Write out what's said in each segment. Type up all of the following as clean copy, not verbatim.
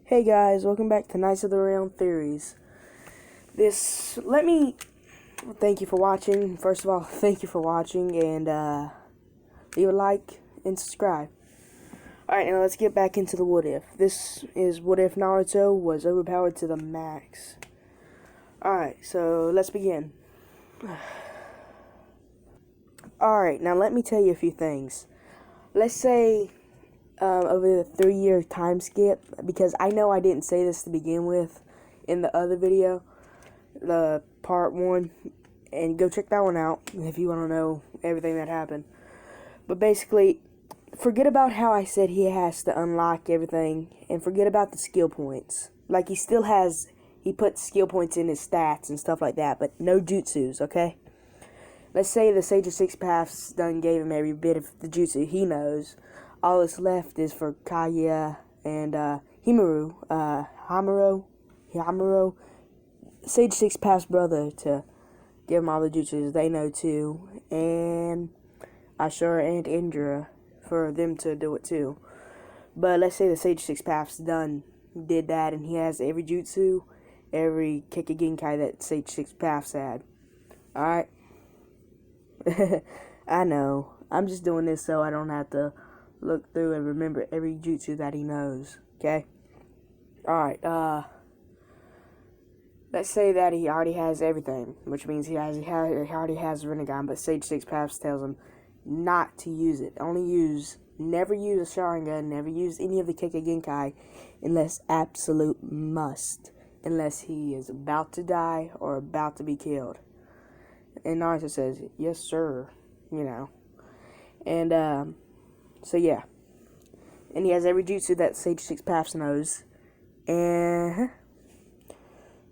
Hey guys, welcome back to Knights of the Realm Theories. Thank you for watching. First of all, thank you for watching, and leave a like and subscribe. Alright, now let's get back into the what if. This is what if Naruto was overpowered to the max. Alright, so let's begin. Alright, now let me tell you a few things. Let's say over the 3-year time skip, because I know I didn't say this to begin with in the other video, the part 1, and go check that one out if you want to know everything that happened. But basically, forget about how I said he has to unlock everything, and forget about the skill points. Like, he puts skill points in his stats and stuff like that, but no jutsus, okay? Let's say the Sage of Six Paths done gave him every bit of the jutsu he knows. All that's left is for Kaya and Himuro, Sage Six Paths brother, to give him all the jutsus they know too, and Ashura and Indra for them to do it too. But let's say the Sage Six Paths did that, and he has every jutsu, every Kikagenkai that Sage Six Paths had. Alright? I know. I'm just doing this so I don't have to look through and remember every jutsu that he knows. Okay? Alright, let's say that he already has everything, which means he already has Rinnegan, but Sage Six Paths tells him not to use it. Never use a Sharingan, never use any of the Kikagenkai unless absolute must. Unless he is about to die or about to be killed. And Naruto says, yes sir, you know. And, so yeah. And he has every jutsu that Sage Six Paths knows. And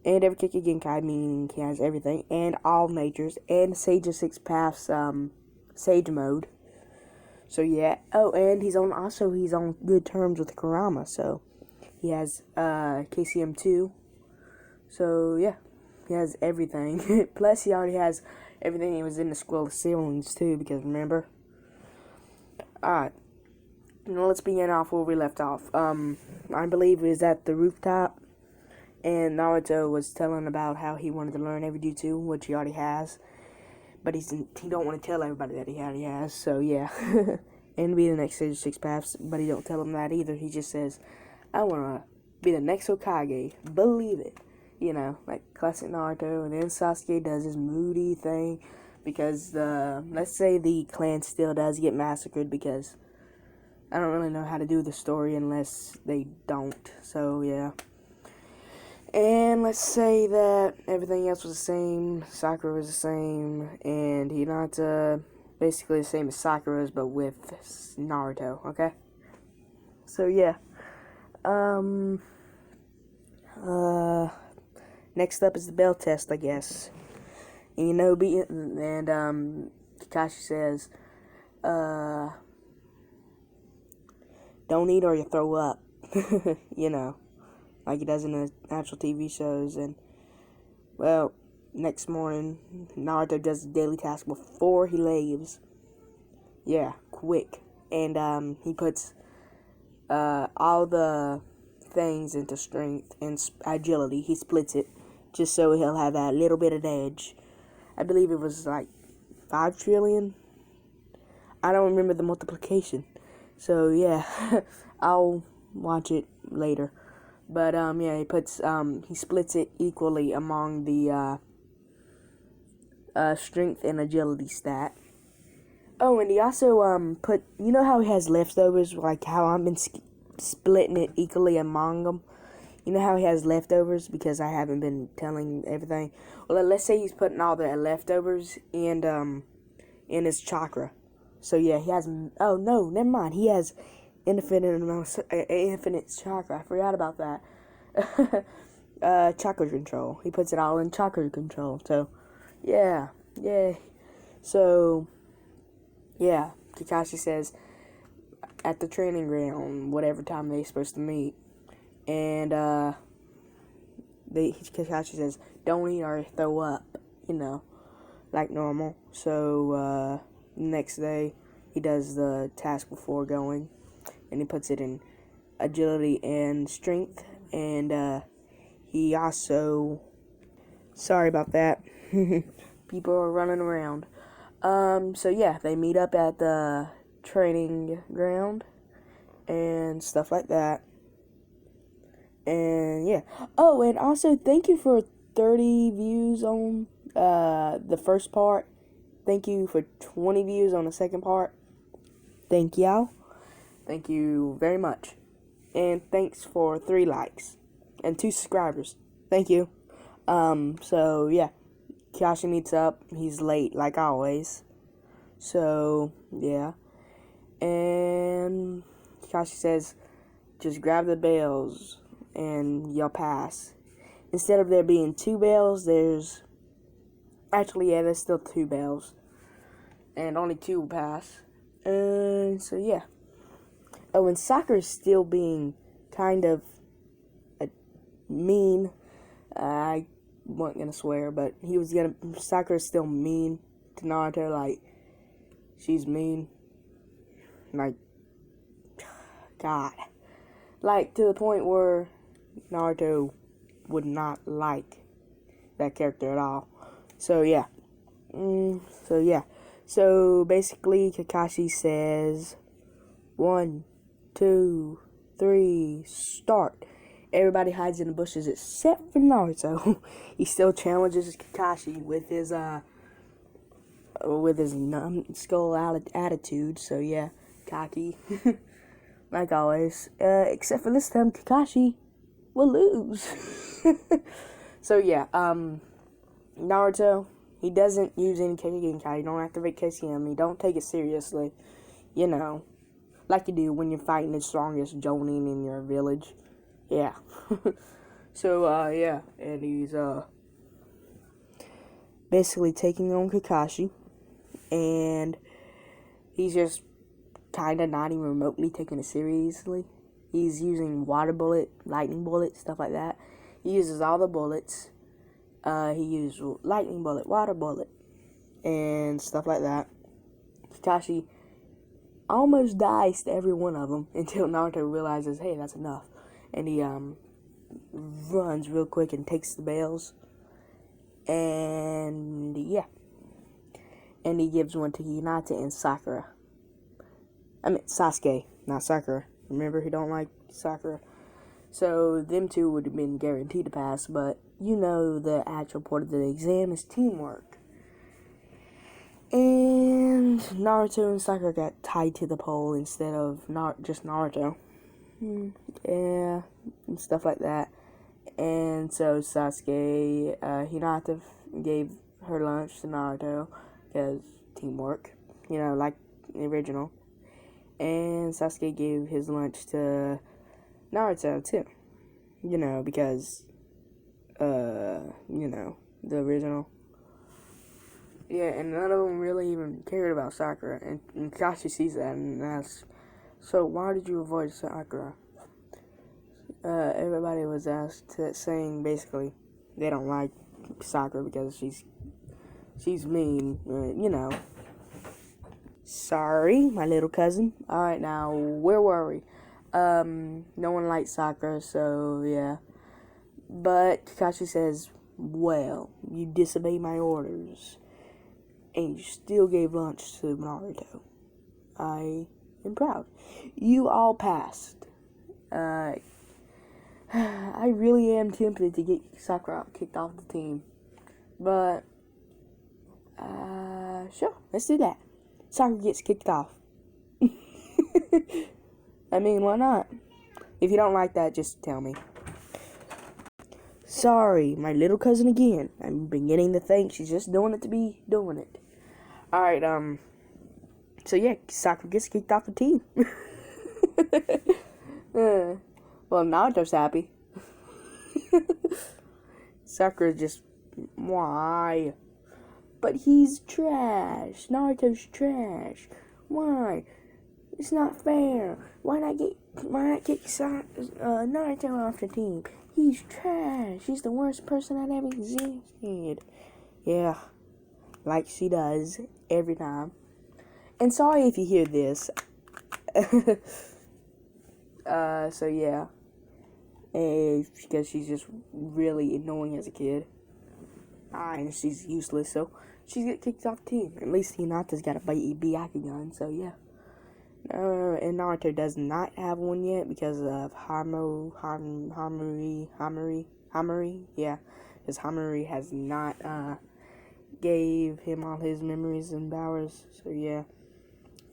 every Kikagenkai, meaning he has everything. And all natures. And Sage Six Paths, Sage mode. So yeah. Oh, and he's on good terms with Kurama. So he has, KCM 2. So yeah. He has everything. Plus, he already has everything. He was in the Scroll of Ceilings, too, because remember? Alright. Now, let's begin off where we left off. I believe it was at the rooftop, and Naruto was telling about how he wanted to learn every jutsu, which he already has. But he don't want to tell everybody that he already has, so yeah. And be the next Sage of Six Paths, but he don't tell them that either. He just says, I want to be the next Hokage. Believe it. You know, like classic Naruto, and then Sasuke does his moody thing, because let's say the clan still does get massacred, because I don't really know how to do the story unless they don't, so yeah. And let's say that everything else was the same, Sakura was the same, and Hinata basically the same as Sakura's, but with Naruto, okay? So yeah. Next up is the bell test, I guess. And Kakashi says, don't eat or you throw up. You know, like he does in the actual TV shows. And, well, next morning, Naruto does the daily task before he leaves. Yeah, quick. And, he puts, all the things into strength and agility. He splits it, just so he'll have that little bit of edge. I believe it was like 5 trillion. I don't remember the multiplication. So yeah, I'll watch it later. But yeah, he splits it equally among the strength and agility stat. Oh, and he also you know how he has leftovers, like how I've been splitting it equally among them. You know how he has leftovers, because I haven't been telling everything. Well, let's say he's putting all the leftovers in his chakra. So yeah, he has. Oh no, never mind. He has infinite chakra. I forgot about that. Chakra control. He puts it all in chakra control. So yeah. So yeah, Kakashi says at the training ground, whatever time they're supposed to meet. And, Kakashi says, don't eat or throw up, you know, like normal. So, next day, he does the task before going, and he puts it in agility and strength, and he also, sorry about that, people are running around. So yeah, they meet up at the training ground and stuff like that. And yeah. Oh, and also thank you for 30 views on the first part. Thank you for 20 views on the second part. Thank y'all. Thank you very much. And thanks for 3 likes and 2 subscribers. Thank you. So yeah. Kakashi meets up. He's late like always. So yeah. And Kakashi says, just grab the bells and you'll pass. Instead of there being 2 bells, there's still 2 bells. And only 2 will pass. And so yeah. Oh, and Sakura's still being kind of mean. I wasn't gonna swear, but Sakura's still mean to Naruto, like, she's mean. Like, God. Like, to the point where Naruto would not like that character at all. So, yeah. So, basically, Kakashi says, 1, 2, 3, start. Everybody hides in the bushes except for Naruto. He still challenges Kakashi with his numbskull attitude. So yeah, cocky, like always. Except for this time, Kakashi will lose. So yeah, Naruto, he doesn't use any Kagegenkai. You don't activate KCM. You don't take it seriously. You know, like you do when you're fighting the strongest Jonin in your village. Yeah. So, yeah. And he's, basically taking on Kakashi. And he's just kind of not even remotely taking it seriously. He's using water bullet, lightning bullet, stuff like that. He uses all the bullets. He used lightning bullet, water bullet, and stuff like that. Kakashi almost dies to every one of them until Naruto realizes, hey, that's enough. And he runs real quick and takes the bells. And yeah. And he gives one to Hinata and Sakura. I mean, Sasuke, not Sakura. Remember, he don't like Sakura. So, them two would have been guaranteed to pass, but you know the actual part of the exam is teamwork. And Naruto and Sakura got tied to the pole instead of just Naruto. Yeah, and stuff like that. And so Sasuke, Hinata gave her lunch to Naruto, because teamwork, you know, like the original. And Sasuke gave his lunch to Naruto, too. You know, because, you know, the original. Yeah, and none of them really even cared about Sakura. And Kakashi sees that and asks, so why did you avoid Sakura? Everybody was saying basically they don't like Sakura because she's mean, you know. Sorry, my little cousin. Alright, now, where were we? No one liked Sakura, so yeah. But Kakashi says, well, you disobeyed my orders, and you still gave lunch to Naruto. I am proud. You all passed. I really am tempted to get Sakura kicked off the team. But, sure, let's do that. Sakura gets kicked off. I mean, why not? If you don't like that, just tell me. Sorry, my little cousin again. I'm beginning to think she's just doing it to be doing it. Alright, so yeah, Sakura gets kicked off the team. Well, Naruto's happy. Sakura's just, why? But he's trash. Naruto's trash. Why? It's not fair. Why not kick Naruto off the team? He's trash. He's the worst person that ever existed. Yeah, like she does every time. And sorry if you hear this. So yeah. because she's just really annoying as a kid. And she's useless, so she's get kicked off the team. At least Hinata's got a Byakugan, so yeah. And Naruto does not have one yet because of Hamuri, yeah. Because Hamuri has not, gave him all his memories and powers, so yeah.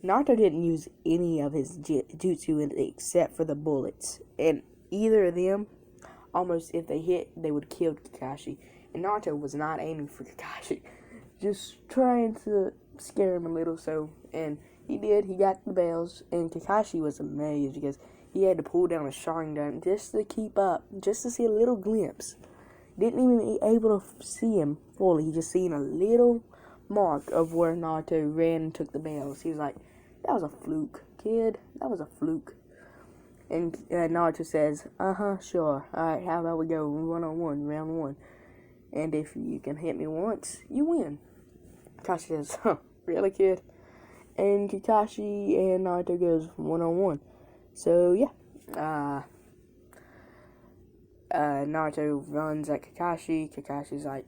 Naruto didn't use any of his jutsu except for the bullets. And either of them, almost if they hit, they would kill Kakashi. And Naruto was not aiming for Kakashi. Just trying to scare him a little, so, and he did, he got the bells, and Kakashi was amazed because he had to pull down a Sharingan just to keep up, just to see a little glimpse. Didn't even be able to see him fully, he just seen a little mark of where Naruto ran and took the bells. He was like, that was a fluke, kid, that was a fluke. And Naruto says, sure, alright, how about we go 1-on-1, round 1. And if you can hit me once, you win. Kakashi says, really, kid? And Kakashi and Naruto goes 1-on-1. So, yeah. Naruto runs at Kakashi. Kakashi's like,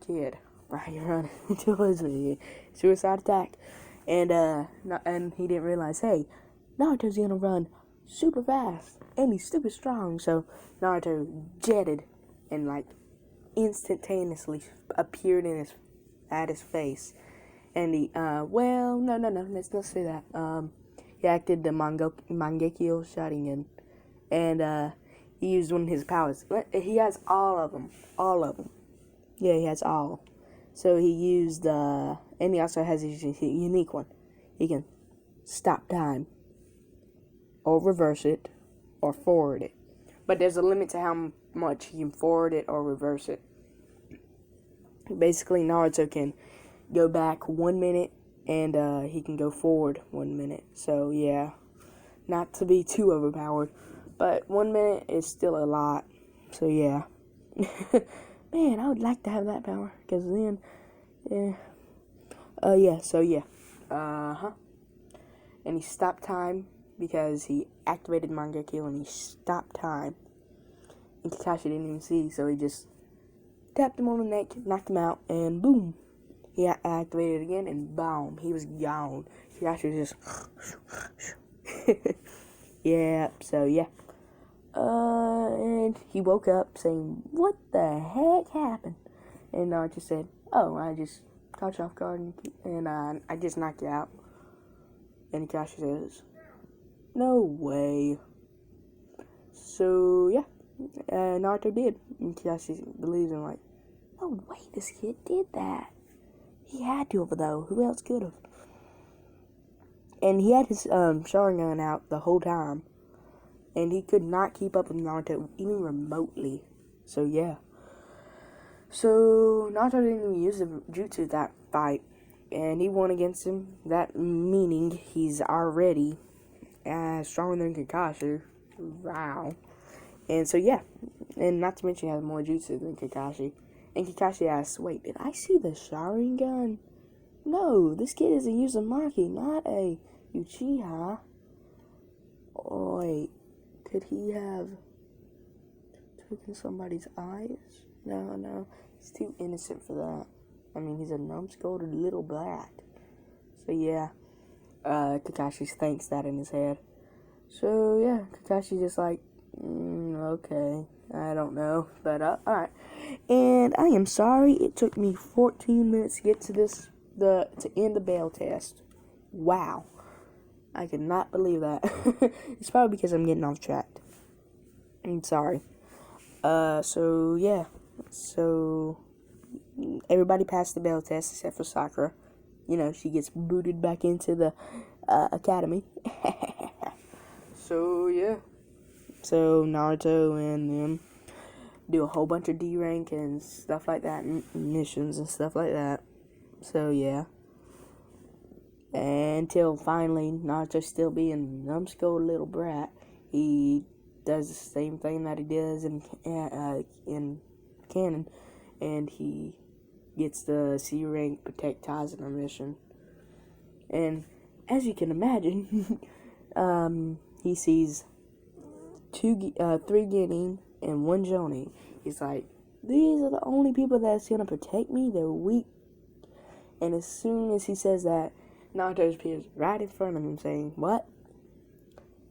kid, why are you running towards me? Suicide attack. And he didn't realize, hey, Naruto's gonna run super fast. And he's super strong. So, Naruto jetted and, like, instantaneously appeared at his face. And he, no, let's not say that. He acted the Mangekyo Sharingan. And, he used one of his powers. He has all of them. Yeah, he has all. So he used, and he also has a unique one. He can stop time, or reverse it, or forward it. But there's a limit to how much he can forward it or reverse it. Basically, Naruto can go back 1 minute, and he can go forward 1 minute. So, yeah, not to be too overpowered, but 1 minute is still a lot. So, yeah. Man, I would like to have that power, because then, And he stopped time, because he activated Mangekyo, and he stopped time. And Kakashi didn't even see, so he just tapped him on the neck, knocked him out, and boom. He activated it again, and boom, he was gone. Kakashi was just... yeah, so yeah. And he woke up saying, what the heck happened? And Naruto said, oh, I just caught you off guard, and I just knocked you out. And Kakashi says, no way. So, yeah. Naruto did. And Kakashi believes him, like, no way, this kid did that. He had to have, though. Who else could have? And he had his Sharingan out the whole time. And he could not keep up with Naruto, even remotely. So, yeah. So, Naruto didn't even use the jutsu that fight. And he won against him. That meaning he's already stronger than Kakashi. Wow. And so, yeah. And not to mention he has more jutsu than Kakashi. And Kakashi asks, wait, did I see the Sharingan? No, this kid is a Uzumaki, not a Uchiha. Oh, wait. Could he have taken somebody's eyes? No. He's too innocent for that. I mean, he's a numbskulled little brat. So, yeah. Kakashi thinks that in his head. So, yeah. Kakashi's just like, okay. I don't know. But, alright. And I am sorry it took me 14 minutes to get to to end the bell test. Wow. I cannot believe that. It's probably because I'm getting off track. I'm sorry. So, yeah. So, everybody passed the bell test except for Sakura. You know, she gets booted back into the academy. So, yeah. So, Naruto and them do a whole bunch of D rank and stuff like that, missions and stuff like that. So, yeah. Until finally, Naruto still being a numbskull little brat, he does the same thing that he does in canon, and he gets the C rank Protect Taizuna mission. And as you can imagine, he sees three Genin and one Jonin. He's like, these are the only people that's gonna protect me. They're weak. And as soon as he says that, Naruto appears right in front of him saying, what?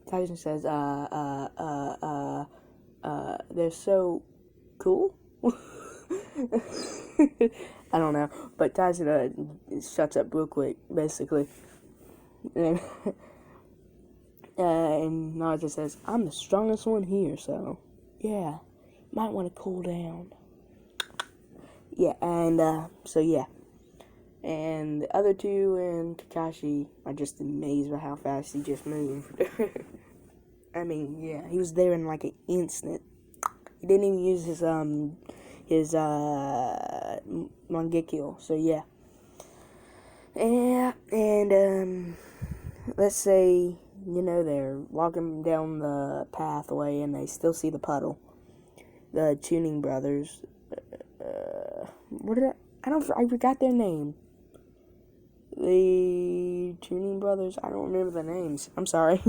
Tyson says, they're so cool? I don't know. But Tyson shuts up real quick, basically. And Naruto says, I'm the strongest one here, so, yeah, might want to cool down. Yeah, and, so, yeah. And the other two and Kakashi are just amazed by how fast he just moved. I mean, yeah, he was there in like an instant. He didn't even use his Mangekyo, so yeah. And let's say, they're walking down the pathway and they still see the puddle. The Tuning Brothers, I forgot their name. The Tuning Brothers, I don't remember the names. I'm sorry.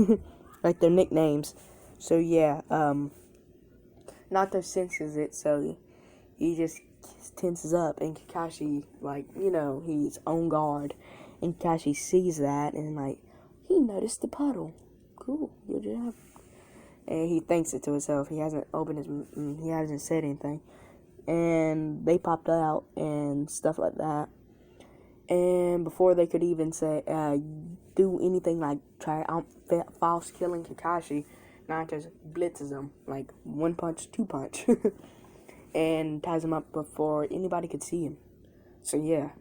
Like their nicknames. So yeah, Naruto senses it, so he just tenses up, and Kakashi, he's on guard, and Kakashi sees that, and he noticed the puddle. Cool, good job. And he thinks it to himself. He hasn't he hasn't said anything, and they popped out and stuff like that. And before they could even say, do anything like try false killing Kakashi, Naruto blitzes him, like 1 punch, 2 punch, and ties him up before anybody could see him. So yeah,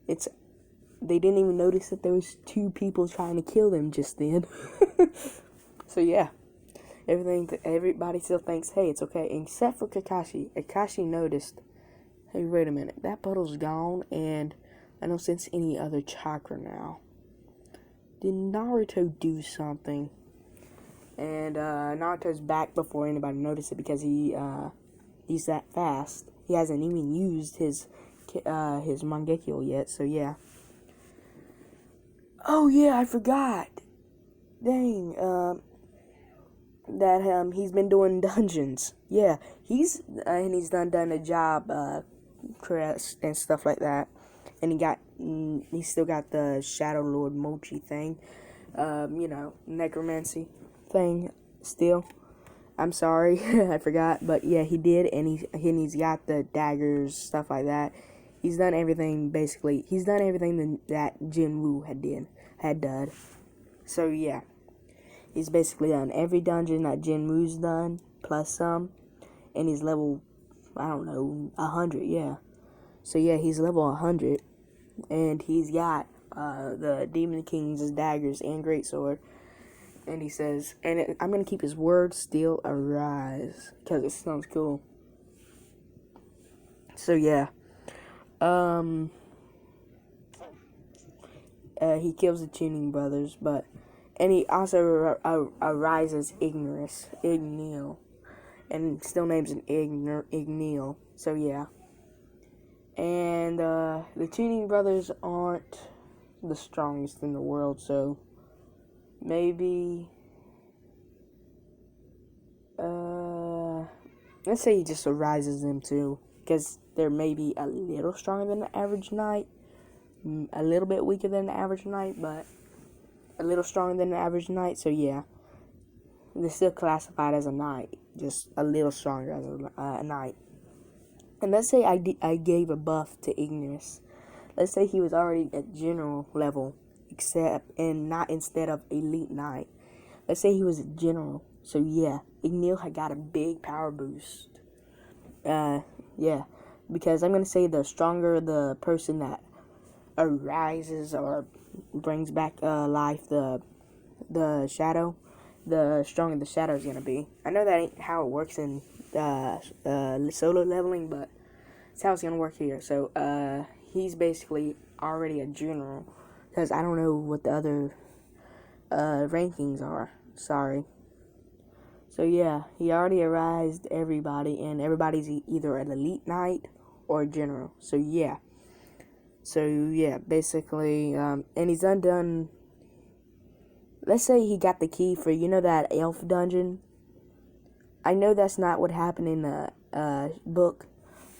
they didn't even notice that there was 2 people trying to kill them just then. So yeah, everybody still thinks, hey, it's okay, except for Kakashi. Kakashi noticed, hey, wait a minute, that puddle's gone, and I don't sense any other chakra now. Did Naruto do something? And Naruto's back before anybody noticed it because he's that fast. He hasn't even used his Mangekyo yet, so yeah. Oh yeah, I forgot. Dang, that he's been doing dungeons. Yeah, he's done a job, crest and stuff like that. And he still got the Shadow Lord Mochi thing, necromancy thing still. I'm sorry, I forgot, but yeah, he did, and he's got the daggers, stuff like that. He's done everything, basically. He's done everything that Jinwoo had done. So yeah, he's basically done every dungeon that Jinwoo's done, plus some, and he's level, 100, yeah. So yeah, he's level 100, and he's got the Demon King's daggers and greatsword. And he says, I'm gonna keep his word still arise because it sounds cool. So yeah, he kills the Tuning Brothers, and he also arises Igneel, and still names an Igneel. So yeah. And the Tuning Brothers aren't the strongest in the world, so maybe let's say he just arises them too, because they're maybe a little stronger than the average knight, a little bit weaker than the average knight, but a little stronger than the average knight. So yeah, they're still classified as a knight, just a little stronger as a knight. And let's say I gave a buff to Ignis. Let's say he was already at general level, not instead of elite knight. Let's say he was a general. So yeah, Igneel had got a big power boost. Yeah, because I'm gonna say the stronger the person that arises or brings back life the shadow, the stronger the shadow is gonna be. I know that ain't how it works in solo leveling, but it's how it's gonna work here. So he's basically already a general, because I don't know what the other rankings are. Sorry. So yeah, he already arised everybody, and everybody's either an elite knight or a general. So yeah. Basically, and he's undone. Let's say he got the key for that elf dungeon. I know that's not what happened in the book.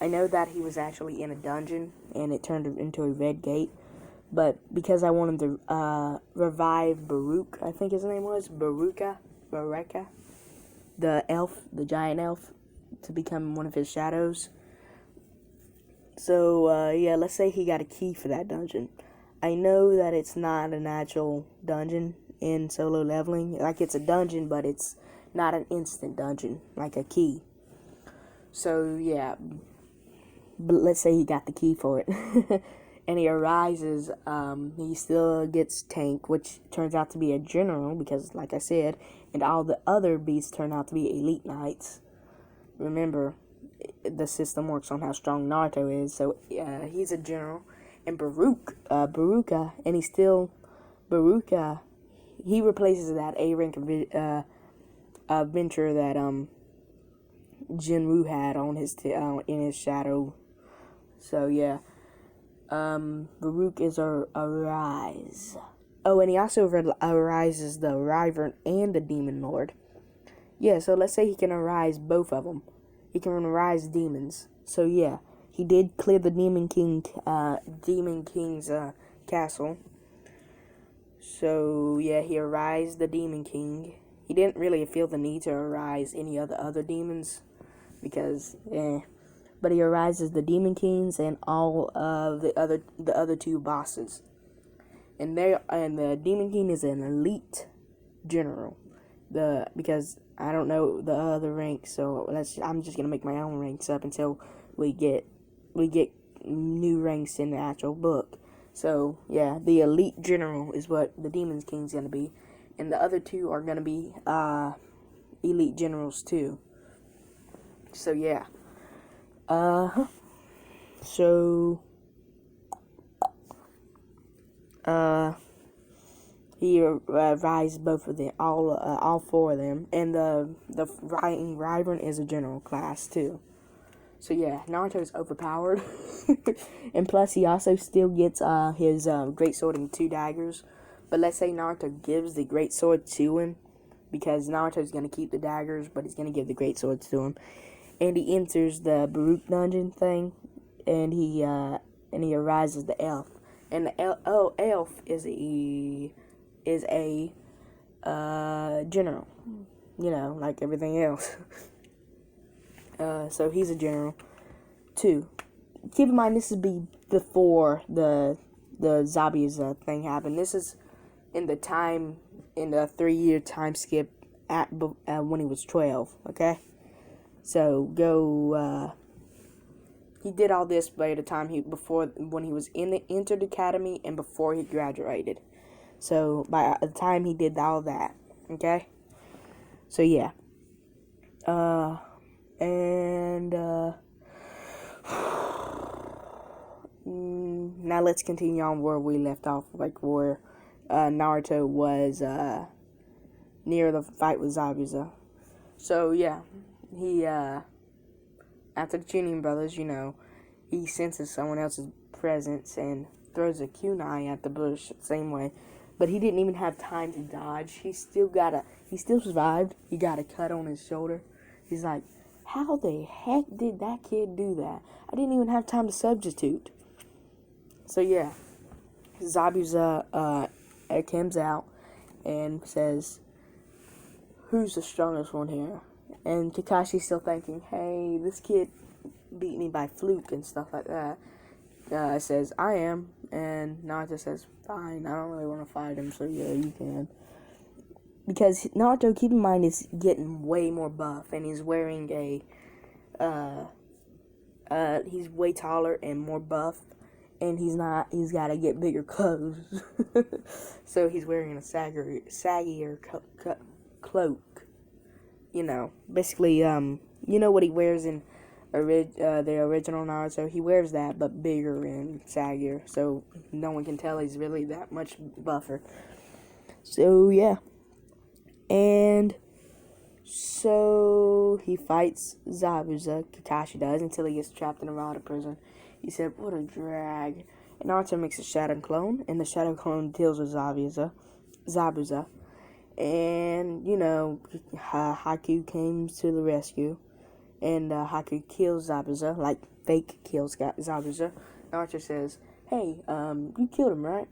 I know that he was actually in a dungeon and it turned into a red gate. But because I wanted to revive Baruch, I think his name was Baraka, the elf, the giant elf, to become one of his shadows. So yeah, let's say he got a key for that dungeon. I know that it's not an actual dungeon in solo leveling. Like, it's a dungeon, but it's not an instant dungeon, like a key. So yeah, but let's say he got the key for it. And he arises, he still gets tank, which turns out to be a general, because like I said, and all the other beasts turn out to be elite knights. Remember, the system works on how strong Naruto is, so he's a general. And Baruka, and he's still Baruka. He replaces that A rank adventure that Jinwoo had on his in his shadow. So yeah, Baruch is a Arise. Oh, and he also arises the Wyvern and the Demon Lord. Yeah, so let's say he can arise both of them. He can arise demons. So yeah, he did clear the Demon King's castle. So yeah, he arised the Demon King. He didn't really feel the need to arise any other demons, because but he arises the Demon Kings and all of the other two bosses. And the Demon King is an elite general. Because I don't know the other ranks, so I'm just gonna make my own ranks up until we get new ranks in the actual book. So yeah, the elite general is what the Demon King's gonna be, and the other two are gonna be elite generals too. So yeah. So he rises both of them, all four of them, and the Wyvern is a general class too. So yeah, Naruto's overpowered, and plus he also still gets his great sword and 2 daggers. But let's say Naruto gives the great sword to him, because Naruto's gonna keep the daggers, but he's gonna give the great swords to him. And he enters the Baruch dungeon thing, and he arises the elf, and the elf is a general, like everything else. So he's a general too. Keep in mind, this is before the Zabuza thing happened. This is in the 3-year time skip at when he was 12. Okay. So he did all this by the time when he was entered academy and before he graduated. So by the time he did all that, okay. So yeah, now let's continue on where we left off, like where Naruto was near the fight with Zabuza. So yeah. He, after the Chunin brothers, he senses someone else's presence and throws a kunai at the bush the same way. But he didn't even have time to dodge. He still survived. He got a cut on his shoulder. He's like, how the heck did that kid do that? I didn't even have time to substitute. So yeah, Zabuza comes out and says, who's the strongest one here? And Kakashi's still thinking, hey, this kid beat me by fluke and stuff like that. Says, I am. And Naruto says, fine, I don't really want to fight him, so yeah, you can. Because Naruto, keep in mind, is getting way more buff, and he's wearing he's way taller and more buff, and he's got to get bigger clothes. So he's wearing a saggier cloak. Basically, what he wears in the original Naruto? He wears that, but bigger and saggier, so no one can tell he's really that much buffer. So, yeah. And so he fights Zabuza, Kakashi does, until he gets trapped in a rod of prison. He said, what a drag. And Naruto makes a shadow clone, and the shadow clone deals with Zabuza. And, Haku came to the rescue. And Haku kills Zabuza, like fake kills Zabuza. Naruto says, "Hey, you killed him, right?"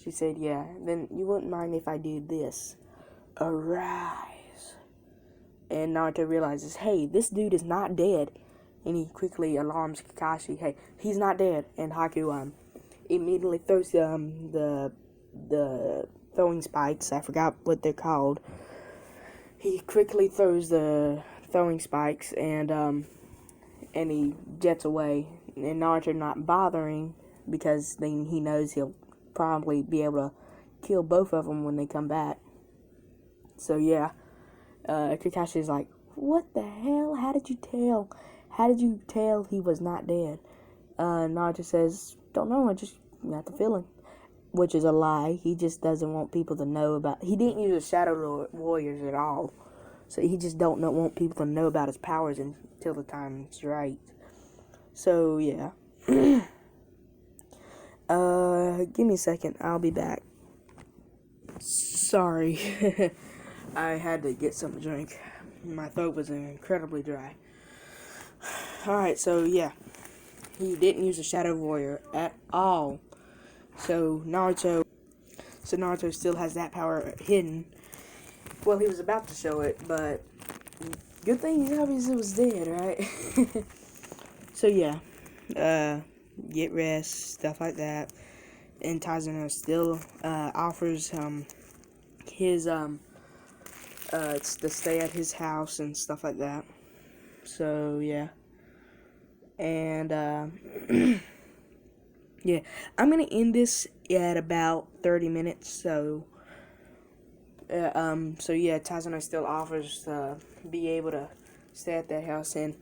She said, "Yeah." "Then you wouldn't mind if I do this. Arise." And Naruto realizes, hey, this dude is not dead. And he quickly alarms Kakashi, hey, he's not dead. And Haku immediately throws the throwing spikes. I forgot what they're called. He quickly throws the throwing spikes and he jets away. And Naruto not bothering because then he knows he'll probably be able to kill both of them when they come back. So yeah, Kakashi's like, what the hell? How did you tell? How did you tell he was not dead? Naruto says, don't know, I just got the feeling. Which is a lie. He just doesn't want people to know about... He didn't use the Shadow Warriors at all. So he just don't want people to know about his powers until the time's right. So, yeah. Give me a second. I'll be back. Sorry. I had to get something to drink. My throat was incredibly dry. Alright, so yeah. He didn't use the Shadow Warrior at all. So Naruto still has that power hidden. Well, he was about to show it, but good thing he obviously was dead, right? So yeah, get rest, stuff like that. And Tazano still offers his to stay at his house and stuff like that. So yeah, and yeah, I'm gonna end this at about 30 minutes. So yeah, Tazano still offers to be able to stay at their house, and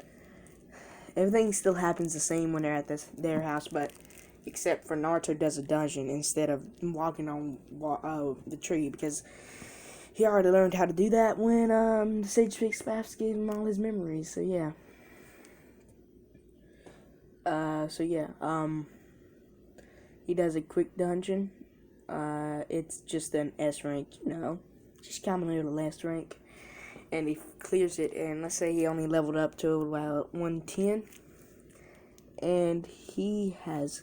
everything still happens the same when they're at their house, but except for Naruto does a dungeon instead of walking on the tree, because he already learned how to do that when the Sage Six Paths gave him all his memories. So yeah. He does a quick dungeon. It's just an S rank, just commonly with a S rank, and he clears it. And let's say he only leveled up to about 110, and his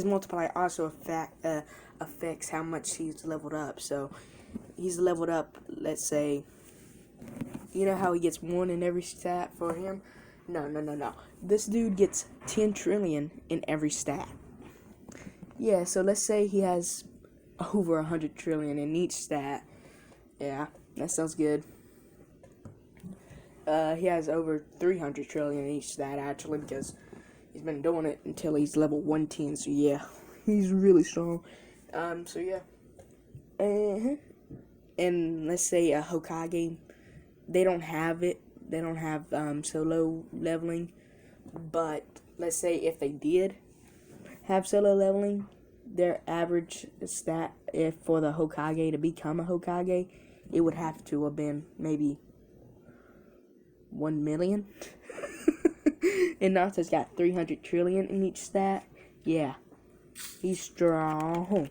multiplier also affects how much he's leveled up. So he's leveled up. Let's say, you know how he gets 1 in every stat for him. No. This dude gets 10 trillion in every stat. Yeah, so let's say he has over 100 trillion in each stat. Yeah, that sounds good. He has over 300 trillion in each stat, actually, because he's been doing it until he's level 110, so yeah, he's really strong. So yeah. And let's say a Hokage, they don't have it. They don't have solo leveling, but let's say if they did have solo leveling, their average stat for the Hokage to become a Hokage, it would have to have been maybe 1 million. And Naruto's got 300 trillion in each stat. Yeah, he's strong.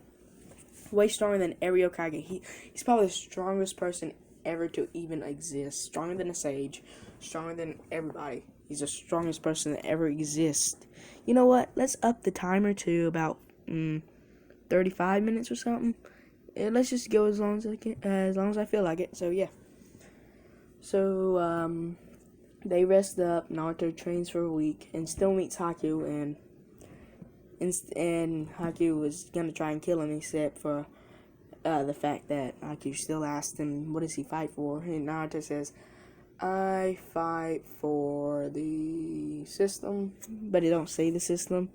Way stronger than every Hokage. He's probably the strongest person ever to even exist. Stronger than a sage. Stronger than everybody. He's the strongest person that ever exists. You know what? Let's up the timer to about 35 minutes or something. And let's just go as long as I feel like it. So yeah. So they rest up. Naruto trains for a week and still meets Haku, and Haku was gonna try and kill him, except for the fact that Haku still asked him, what does he fight for? And Naruto says, I fight for the system, but he don't say the system.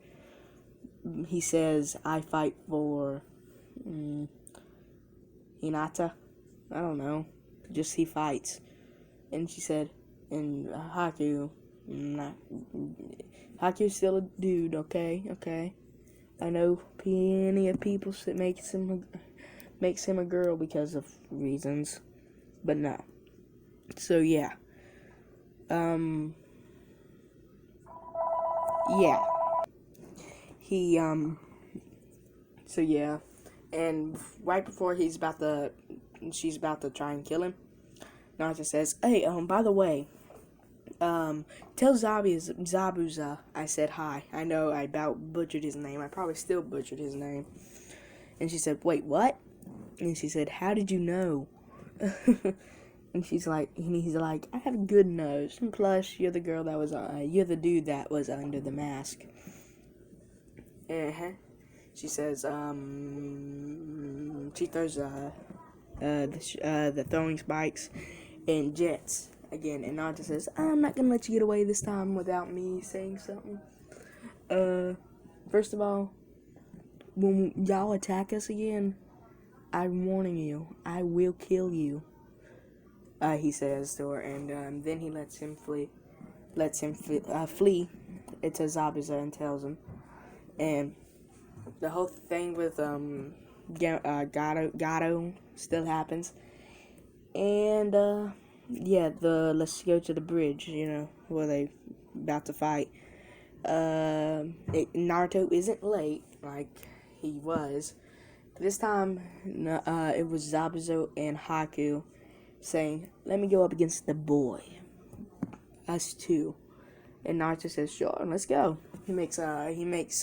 He says, I fight for Hinata. I don't know. Just he fights. And she said, and Haku's still a dude, okay? I know plenty of people that makes him a girl because of reasons, but no. So yeah. Yeah. So yeah. And right before he's about to she's about to try and kill him, Naruto says, "Hey, by the way, tell Zabuza I said hi. I know I about butchered his name. I probably still butchered his name." And she said, "Wait, what?" And she said, "How did you know?" And he's like, "I have a good nose. And plus, you're the girl that was, you're the dude that was under the mask." She says, she throws, the throwing spikes and jets again. And Naruto says, "I'm not gonna let you get away this time without me saying something. First of all, when y'all attack us again, I'm warning you, I will kill you." He says to her, and then he lets him flee. Flee to Zabuza and tells him. And the whole thing with Gato still happens. And let's go to the bridge. Where they about to fight. Naruto isn't late like he was. This time, it was Zabuza and Haku saying, "Let me go up against the boy. Us two." And Naruto says, "Sure, let's go." He makes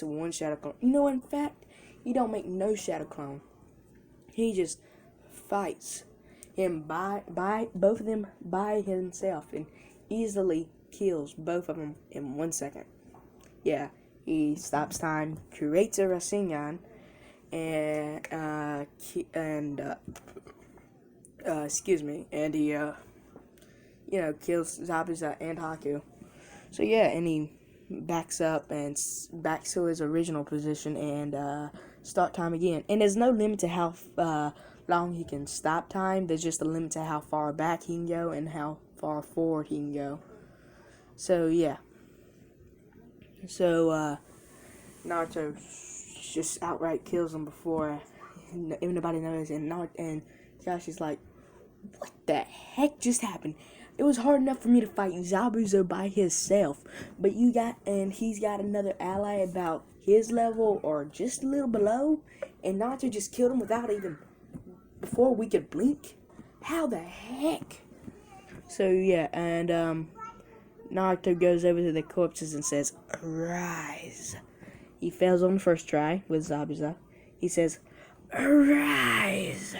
one shadow clone. In fact, he don't make no shadow clone. He just fights him by both of them by himself and easily kills both of them in 1 second. Yeah, he stops time, creates a Rasengan, and he kills Zabuza and Haku. So yeah, and he backs up and backs to his original position and start time again. And there's no limit to how long he can stop time. There's just a limit to how far back he can go and how far forward he can go. So yeah. So Naruto just outright kills him before anybody knows. And Kakashi's like, "What the heck just happened? It was hard enough for me to fight Zabuza by himself, but he's got another ally about his level or just a little below, and Naruto just killed him before we could blink? How the heck?" So yeah, and Naruto goes over to the corpses and says, "Arise." He fails on the first try with Zabuza. He says, "Arise."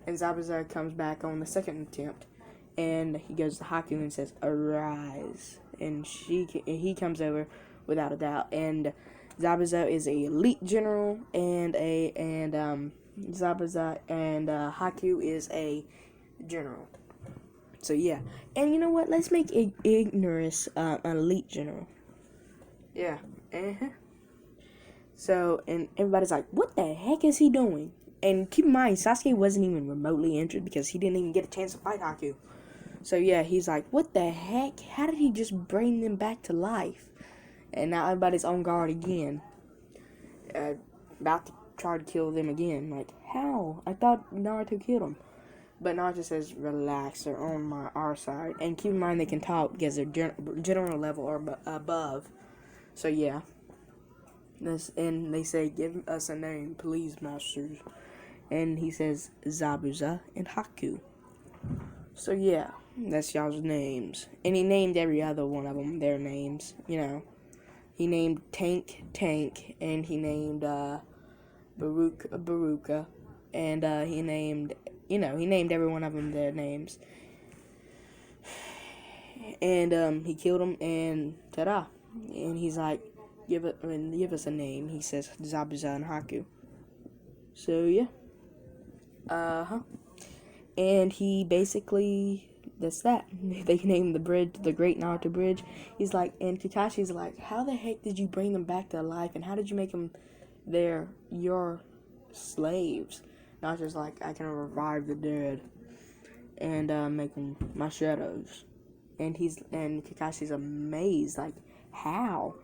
And Zabuza comes back on the second attempt. And he goes to Haku and says, "Arise." And he comes over without a doubt. And Zabuza is a elite general, and Zabuza and Haku is a general. So yeah, and you know what? Let's make Ignorance an elite general. Yeah. So and everybody's like, "What the heck is he doing?" And keep in mind, Sasuke wasn't even remotely injured because he didn't even get a chance to fight Haku. So yeah, he's like, "What the heck? How did he just bring them back to life?" And now everybody's on guard again. About to try to kill them again. Like, how? I thought Naruto killed him. But Naruto says, "Relax, they're on our side." And keep in mind they can talk because they're general level or above. So yeah. And they say, "Give us a name, please, masters." And he says, "Zabuza and Haku." So yeah, that's y'all's names. And he named every other one of them their names, He named Tank, and he named Baruka, and he named every one of them their names. And he killed them, and ta-da. And he's like, give us a name. He says Zabuza and Haku. So yeah. And he basically, that's that. They named the bridge the Great Naruto Bridge. He's like, and Kakashi's like, "How the heck did you bring them back to life? And how did you make them your slaves?" Naruto's like, "I can revive the dead and make them my shadows." And Kakashi's amazed, like, how?